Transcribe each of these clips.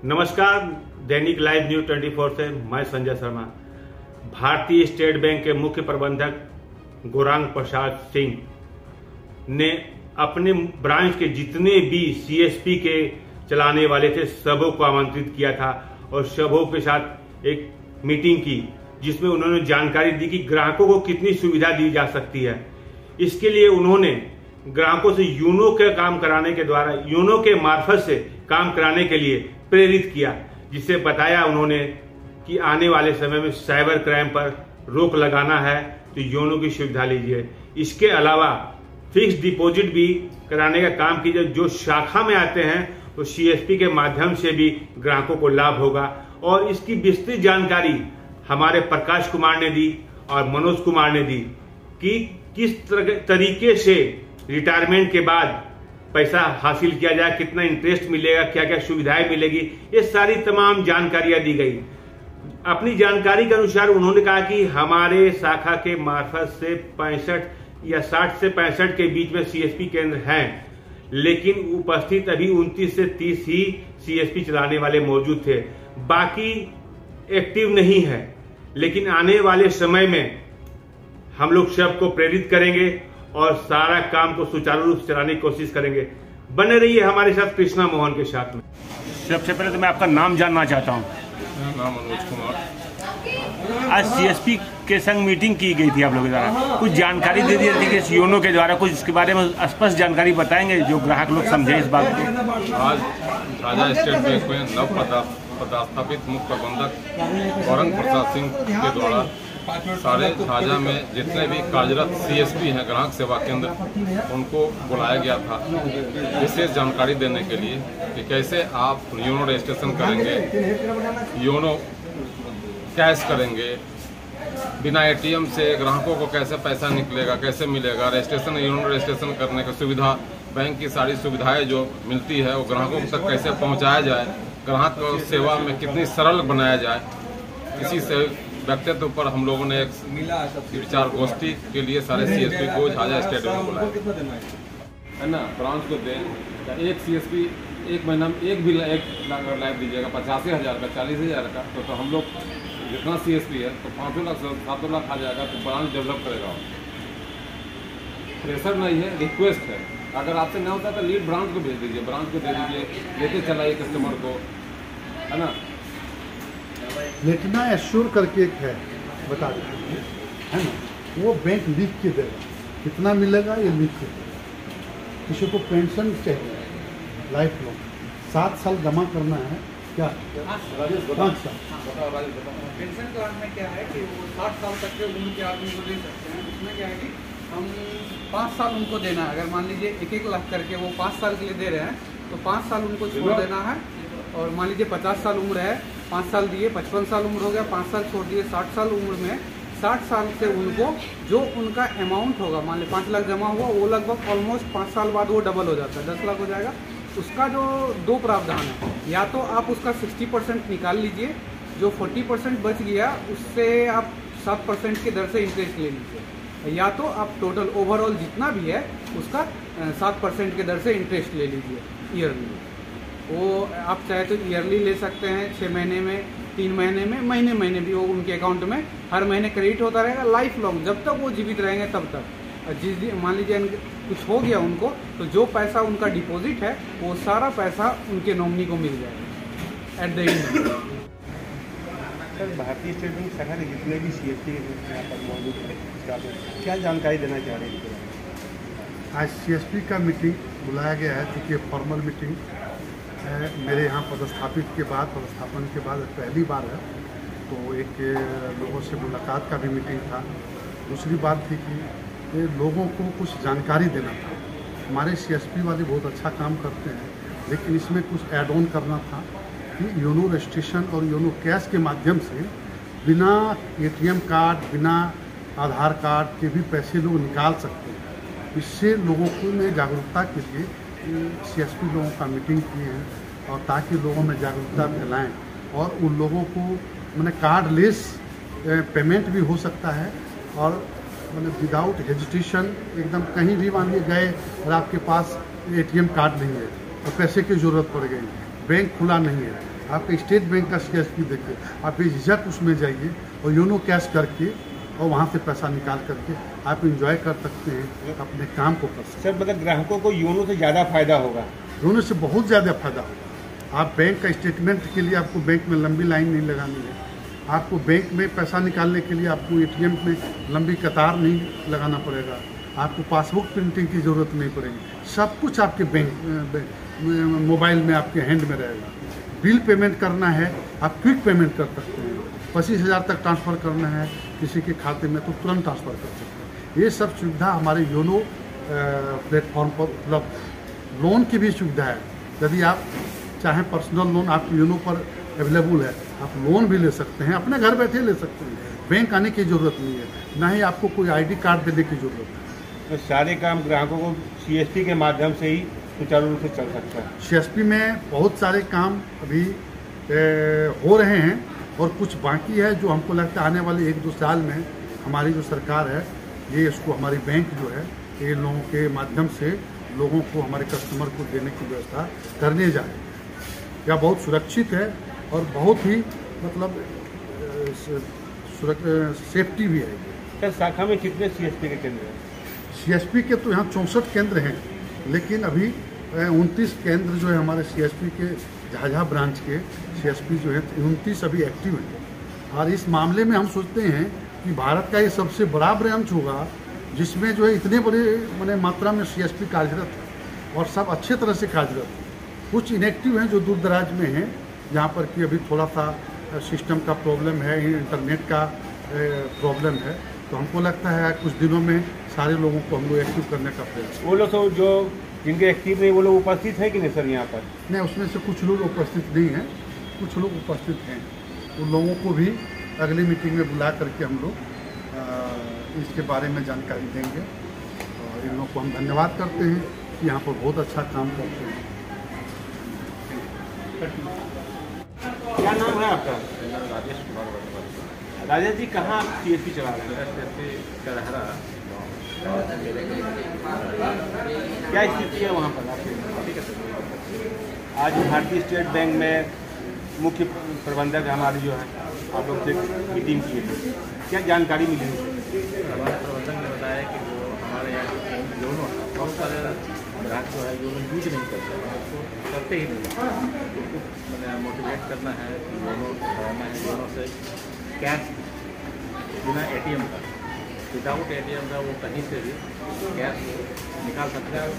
नमस्कार, दैनिक live news 24 से मैं संजय शर्मा। भारतीय स्टेट बैंक के मुख्य प्रबंधक गौरांग प्रसाद सिंह ने अपने ब्रांच के जितने भी सीएसपी के चलाने वाले थे सबों को आमंत्रित किया था और सबों के साथ एक मीटिंग की, जिसमें उन्होंने जानकारी दी कि ग्राहकों को कितनी सुविधा दी जा सकती है। इसके लिए उन्होंने ग्राहकों से यूनो के काम कराने के द्वारा यूनो के मार्फत से काम कराने के लिए प्रेरित किया, जिससे बताया उन्होंने कि आने वाले समय में साइबर क्राइम पर रोक लगाना है तो योनो की सुविधा लीजिए। इसके अलावा फिक्स डिपॉजिट भी कराने का काम कीजिए। जो शाखा में आते हैं तो सीएसपी के माध्यम से भी ग्राहकों को लाभ होगा। और इसकी विस्तृत जानकारी हमारे प्रकाश कुमार ने दी और मनोज कुमार ने दी कि किस तरीके से रिटायरमेंट के बाद पैसा हासिल किया जाए, कितना इंटरेस्ट मिलेगा, क्या क्या सुविधाएं मिलेगी, ये सारी तमाम जानकारियां दी गई। अपनी जानकारी के अनुसार उन्होंने कहा कि हमारे शाखा के मार्फत से 65 या 60 से 65 के बीच में सीएसपी केंद्र हैं, लेकिन उपस्थित अभी 29 से 30 ही सीएसपी चलाने वाले मौजूद थे, बाकी एक्टिव नहीं है। लेकिन आने वाले समय में हम लोग सबको प्रेरित करेंगे और सारा काम को सुचारू रूप से चलाने की कोशिश करेंगे। बने रहिए हमारे साथ कृष्णा मोहन के साथ में। सबसे पहले तो मैं आपका नाम जानना चाहता हूँ। मेरा नाम मनोज कुमार। आज सीएसपी के संग मीटिंग की गई थी आप लोगों के द्वारा, कुछ जानकारी दे दी थी कि योनो के द्वारा, कुछ इसके बारे में स्पष्ट जानकारी बताएंगे जो ग्राहक लोग समझे इस बात को। आज साझा स्टेट बैंक में नव पदस्थापित मुख्य प्रबंधक गौरांग प्रसाद सिंह के द्वारा सारे साझा में जितने भी कार्यरत सीएसपी हैं ग्राहक सेवा केंद्र, उनको बुलाया गया था विशेष जानकारी देने के लिए कि कैसे आप योनो रजिस्ट्रेशन करेंगे, योनो कैश करेंगे, बिना एटीएम से ग्राहकों को कैसे पैसा निकलेगा, कैसे मिलेगा, रजिस्ट्रेशन योनो रजिस्ट्रेशन करने की सुविधा, बैंक की सारी सुविधाएं जो मिलती है वो ग्राहकों तक कैसे पहुंचाया जाए, ग्राहक सेवा में कितनी सरल बनाया जाए, इसी से व्यक्तित्व पर हम लोगों ने एक विचार गोष्ठी के लिए सारे सीएसपी को साझा स्टेट में बुलाया है ना। ब्रांच को दें एक सीएसपी एक महीना में एक लाइफ दीजिएगा 85,000 का, 40,000 का, तो हम लोग जितना सीएसपी है तो 5 लाख 7 लाख आ जाएगा, तो ब्रांच डेवलप करेगा। प्रेशर नहीं है, रिक्वेस्ट है। अगर आपसे नहीं होता तो लीड ब्रांच को भेज दीजिए, ब्रांच को दे दीजिए, लेके चलाइए कस्टमर को, है ना। लेटना एश्योर करके एक है, बता देते है ना, वो बैंक लिख के देगा कितना मिलेगा, ये लिख के देगा। किसी को पेंशन चाहिए लाइफ लॉन्ग 7 साल जमा करना है, क्या 5 साल पेंशन प्लान में क्या है कि वो 60 साल तक के उम्र के आदमी को दे सकते हैं। उसमें क्या है कि हम 5 साल उनको देना है। अगर मान लीजिए 1-1 लाख करके वो 5 साल के लिए दे रहे हैं तो 5 साल उनको छोड़ देना है। और मान लीजिए 50 साल उम्र है, 5 साल दिए, 55 साल उम्र हो गया, 5 साल छोड़ दिए, 60 साल उम्र में 60 साल से उनको जो उनका अमाउंट होगा, मान लीजिए 5 लाख जमा हुआ, वो लगभग ऑलमोस्ट 5 साल बाद वो डबल हो जाता है, 10 लाख हो जाएगा। उसका जो 2 प्रावधान है, या तो आप उसका 60% निकाल लीजिए, जो 40% बच गया उससे आप 7% की दर से इंटरेस्ट ले लीजिए, या तो आप टोटल ओवरऑल जितना भी है उसका 7% की दर से इंटरेस्ट ले लीजिए ईयरली। वो आप चाहे तो ईयरली ले सकते हैं, 6 महीने में, 3 महीने में, महीने भी वो उनके अकाउंट में हर महीने क्रेडिट होता रहेगा लाइफ लॉन्ग, जब तक वो जीवित रहेंगे तब तक। जिस दिन मान लीजिए कुछ हो गया उनको, तो जो पैसा उनका डिपॉजिट है वो सारा पैसा उनके नॉमिनी को मिल जाएगा एट द एंड। सर, भारतीय स्टेट बैंक शाखा के जितने भी सीएसपी यहाँ पर मौजूद है, क्या जानकारी देना चाह रहे हैं? आज सीएसपी का मीटिंग बुलाया गया है, क्योंकि फॉर्मल मीटिंग मेरे यहाँ पदस्थापन के बाद पहली बार है, तो एक लोगों से मुलाकात का भी मीटिंग था। दूसरी बात थी कि लोगों को कुछ जानकारी देना था। हमारे सीएसपी वाले बहुत अच्छा काम करते हैं, लेकिन इसमें कुछ ऐड ऑन करना था कि योनो रजिस्ट्रेशन और योनो कैश के माध्यम से बिना एटीएम कार्ड, बिना आधार कार्ड के भी पैसे लोग निकाल सकते हैं। इससे लोगों को में जागरूकता के लिए सीएसपी लोगों का मीटिंग किए हैं, और ताकि लोगों में जागरूकता फैलाएं और उन लोगों को मैंने कार्डलेस पेमेंट भी हो सकता है, और मैंने विदाउट हेजिटेशन एकदम कहीं भी मान लिए गए और आपके पास एटीएम कार्ड नहीं है और पैसे की ज़रूरत पड़ गई, बैंक खुला नहीं है, आपके स्टेट बैंक का CSP देखिए, आप बेझिझक उसमें जाइए और योनो कैश करके और वहाँ से पैसा निकाल करके आप इंजॉय कर सकते हैं, अपने काम को कर सकते सर मतलब ग्राहकों को योनो से ज़्यादा फायदा होगा? हैं। योनो से बहुत ज़्यादा फायदा होगा। आप बैंक का स्टेटमेंट के लिए आपको बैंक में लंबी लाइन नहीं लगानी है, आपको बैंक में पैसा निकालने के लिए आपको ATM में लंबी कतार नहीं लगाना पड़ेगा, आपको पासबुक प्रिंटिंग की ज़रूरत नहीं पड़ेगी। सब कुछ आपके बैंक मोबाइल में आपके हैंड में रहेगा। बिल पेमेंट करना है आप क्विक पेमेंट कर सकते हैं, 25,000 तक ट्रांसफ़र करना है किसी के खाते में तो तुरंत ट्रांसफ़र कर सकते हैं। ये सब सुविधा हमारे योनो प्लेटफॉर्म पर उपलब्ध। लोन की भी सुविधा है, यदि आप चाहें पर्सनल लोन आपके योनो पर अवेलेबल है, आप लोन भी ले सकते हैं, अपने घर बैठे ले सकते हैं, बैंक आने की ज़रूरत नहीं है, ना ही आपको कोई ID कार्ड देने की ज़रूरत है। तो सारे काम ग्राहकों को CSP के माध्यम से ही सुचारू रूप से चल सकता है। CSP में बहुत सारे काम अभी हो रहे हैं और कुछ बाकी है, जो हमको लगता है आने वाले 1-2 साल में हमारी जो सरकार है ये इसको हमारी बैंक जो है ये लोगों के माध्यम से लोगों को, हमारे कस्टमर को देने की व्यवस्था करने जा रही है। यह बहुत सुरक्षित है और बहुत ही मतलब सेफ्टी भी है। सर शाखा में कितने CSP के केंद्र हैं? CSP के तो यहाँ 64 केंद्र हैं, लेकिन अभी 29 केंद्र जो है हमारे CSP के झाझा ब्रांच के CSP जो है 29 अभी एक्टिव हैं। और इस मामले में हम सोचते हैं कि भारत का ये सबसे बड़ा ब्रांच होगा जिसमें जो है इतने बड़े माने मात्रा में CSP कार्यरत है और सब अच्छे तरह से कार्यरत है। कुछ इनएक्टिव हैं जो दूर दराज में हैं, जहाँ पर कि अभी थोड़ा सा सिस्टम का प्रॉब्लम है, इंटरनेट का प्रॉब्लम है, तो हमको लगता है कुछ दिनों में सारे लोगों को हम लोग एक्टिव करने का प्रयास। वो लोग तो जो जिनके एक्टिव नहीं वो लोग उपस्थित है कि नहीं सर यहाँ पर? नहीं, उसमें से कुछ लोग उपस्थित नहीं हैं, कुछ लोग उपस्थित हैं। उन लोगों को भी अगली मीटिंग में बुला करके हम लोग इसके बारे में जानकारी देंगे और इन लोगों को हम धन्यवाद करते हैं कि यहाँ पर बहुत अच्छा काम करते हैं। क्या नाम है आपका? राजेश कुमार। राजेश जी, कहाँ आप CSP चला रहे हैं? क्या स्थिति है वहाँ पर आपके? आज भारतीय स्टेट बैंक में मुख्य प्रबंधक हमारे जो है आप लोग से मीटिंग की है, क्या जानकारी मिली? हमारे प्रबंधक ने बताया कि वो हमारे यहाँ योनो बहुत सारे ग्राहक जो है योनो यूज नहीं करते हैं, उसको करते ही नहीं। उनको मैंने मोटिवेट करना है, योनो कराना है। योनो से कैश बिना ATM का, विदाउट ATM का वो कहीं से भी कैश निकाल सकते हैं।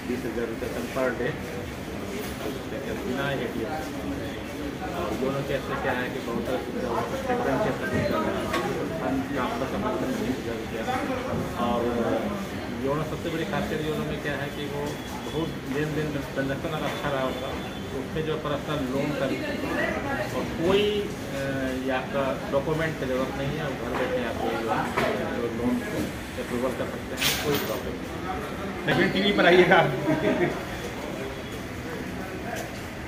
20,000 रुपये तक पर डे बिना ATM का। और योनो कैश से क्या है कि बहुत सारी सुविधा स्टेट बैंक से सर्विस कर रहा है, फंड ट्रांसफर करना 20,000 रुपया। और योनो सबसे बड़ी खासियत योनो में क्या है कि वो बहुत लेन देन ट्रांजेक्शन अगर अच्छा रहा होगा तो उसमें जो पर्सनल लोन कर और कोई आपका डॉक्यूमेंट की जरूरत नहीं है, घर बैठे आप लोन अप्रूवल कर सकते हैं, कोई प्रॉब्लम नहीं। लेकिन TV पर आइएगा।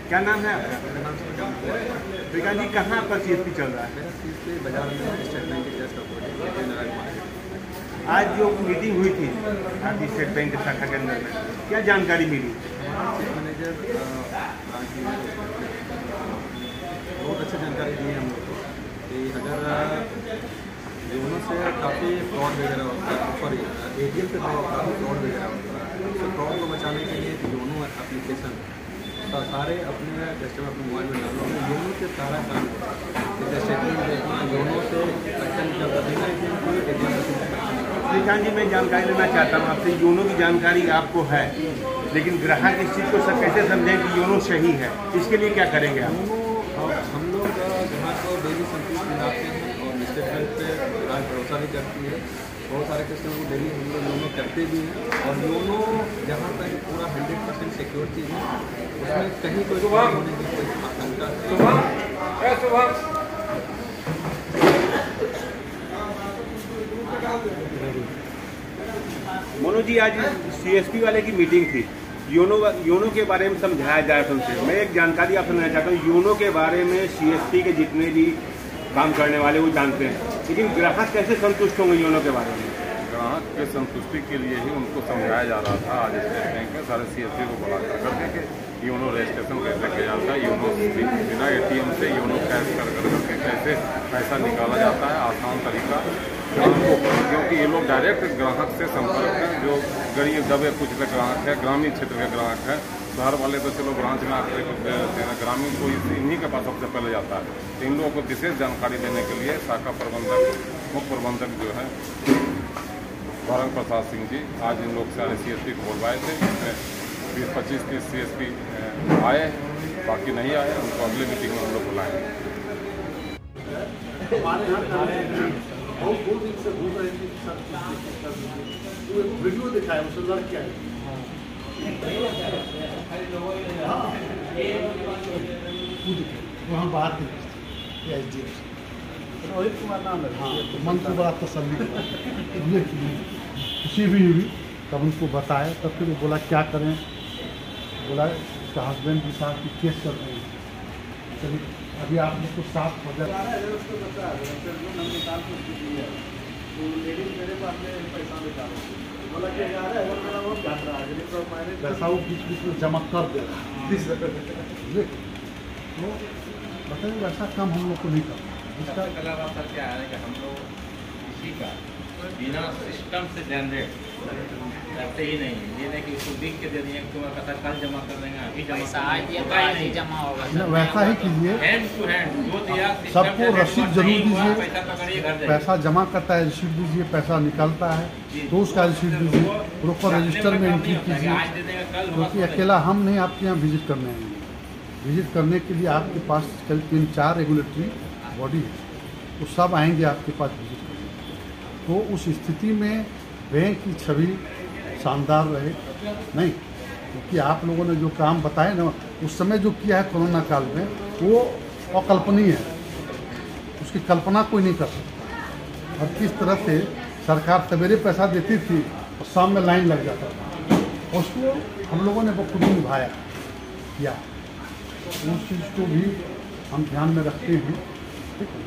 क्या नाम है आपका? श्रीकांत जी, कहाँ आपका CSP चल रहा है? मेरा CSP बाजार में स्टेट बैंक के जस्ट अपोजिट। आज जो मीटिंग हुई थी भारतीय स्टेट बैंक के शाखा के अंदर में, क्या जानकारी मिली? चीफ मैनेजर बहुत अच्छी जानकारी दी है हम लोग को कि अगर योनो से काफ़ी फ्रॉड वगैरह होता है, सॉरी ATM से काफ़ी फ्रॉड वगैरह होता है, उससे फ्रॉड को बचाने के लिए योनो एप्लीकेशन सारे अपने कस्टमर अपने मोबाइल में डालो, योनो से सारा काम जैसे स्टेटमेंट देखना योनो से अच्छा निकलता देना ATM। श्रीकांत जी, मैं जानकारी लेना चाहता हूँ आपसे, योनो की जानकारी आपको है, लेकिन ग्राहक इस चीज़ को सब कैसे समझें कि योनो सही है, इसके लिए क्या करेंगे आप? हम लोग ग्राहक को डेली संतुष्ट दिलाते हैं और स्टेट बैंक पे ग्राहक भरोसा भी करती है। बहुत सारे कस्टमर को डेली हम लोग योनो करते भी हैं और योनो जहाँ तक पूरा 100% सिक्योर चीज़ है, उसमें कहीं कोई होने की कोई आशंका नहीं। मनोज जी, आज CSP वाले की मीटिंग थी, योनो के बारे में समझाया जाए तो उनसे मैं एक जानकारी आपसे लेना चाहता हूँ। योनो के बारे में CSP के जितने भी काम करने वाले वो जानते हैं, लेकिन ग्राहक कैसे संतुष्ट होंगे योनो के बारे में? ग्राहक के संतुष्टि के लिए ही उनको समझाया जा रहा था आज स्टेट बैंक में सारे CSP को बुला करके कि योनो रजिस्ट्रेशन कैसे किया जाता है, योनो बिना ATM से योनो कैश करके कैसे पैसा निकाला जाता है, आसान तरीका ग्राहकों, क्योंकि ये लोग डायरेक्ट ग्राहक से संपर्क हैं। जो गरीब दबे कुचले ग्राहक है, ग्रामीण क्षेत्र के ग्राहक है, शहर वाले तो चलो ब्रांच में आकर ग्रामीण को इन्हीं के पास सबसे पहले जाता है। तो इन लोगों को विशेष जानकारी देने के लिए शाखा प्रबंधक, मुख्य प्रबंधक जो है गौरंग प्रसाद सिंह जी आज इन लोग सारे CSP को बुलवाए थे। इसमें 20-25-30 CSP आए, बाकी नहीं आए, उनको अगले मीटिंग में हम लोग बुलाएंगे। वीडियो दिखाया उसे लड़के आए वहाँ बाहर के SDF रोहित कुमार नाम है। हाँ, तो मन को बड़ा तसल्ली खुशी भी हुई। तब उनको बताया, तब फिर वो बोला क्या करें, बोला उसका हस्बैंड भी साहब की केस कर रहे हैं। चलिए अभी आप उसको 7 बजे पैसा वो बीच बीच में जमा कर दे रहा है। तो बताइए वैसा काम हम लोग को नहीं करना। इसका अलावा सर क्या है कि हम लोग इसी का बिना सिस्टम से जनरेट करते ही नहीं है। ये नहीं कि उसको लिख के दे दिए, तुम्हारा पैसा कल जमा कर देंगे, अभी जमा होगा, वैसा ही कीजिए। हैंड टू हैंड जो दिया सबको रसीद जरूर दीजिए। पैसा जमा करता है रसीद दीजिए, पैसा निकलता है तो उसका रसीद दीजिए, प्रॉपर रजिस्टर में एंट्री कीजिए। क्योंकि अकेला हम नहीं आपके यहाँ विजिट करने आएंगे। विजिट करने के लिए आपके पास कल 3-4 रेगुलेटरी बॉडी है, वो सब आएंगे आपके पास विजिट करने। तो उस स्थिति में बैंक की छवि शानदार रहे नहीं, क्योंकि आप लोगों ने जो काम बताए ना उस समय जो किया है कोरोना काल में, वो अकल्पनीय है, उसकी कल्पना कोई नहीं कर सकता। और किस तरह से सरकार सवेरे पैसा देती थी और शाम में लाइन लग जाता था, उसको हम लोगों ने बखूबी निभाया किया। उस चीज़ को भी हम ध्यान में रखते हैं। ठीक है।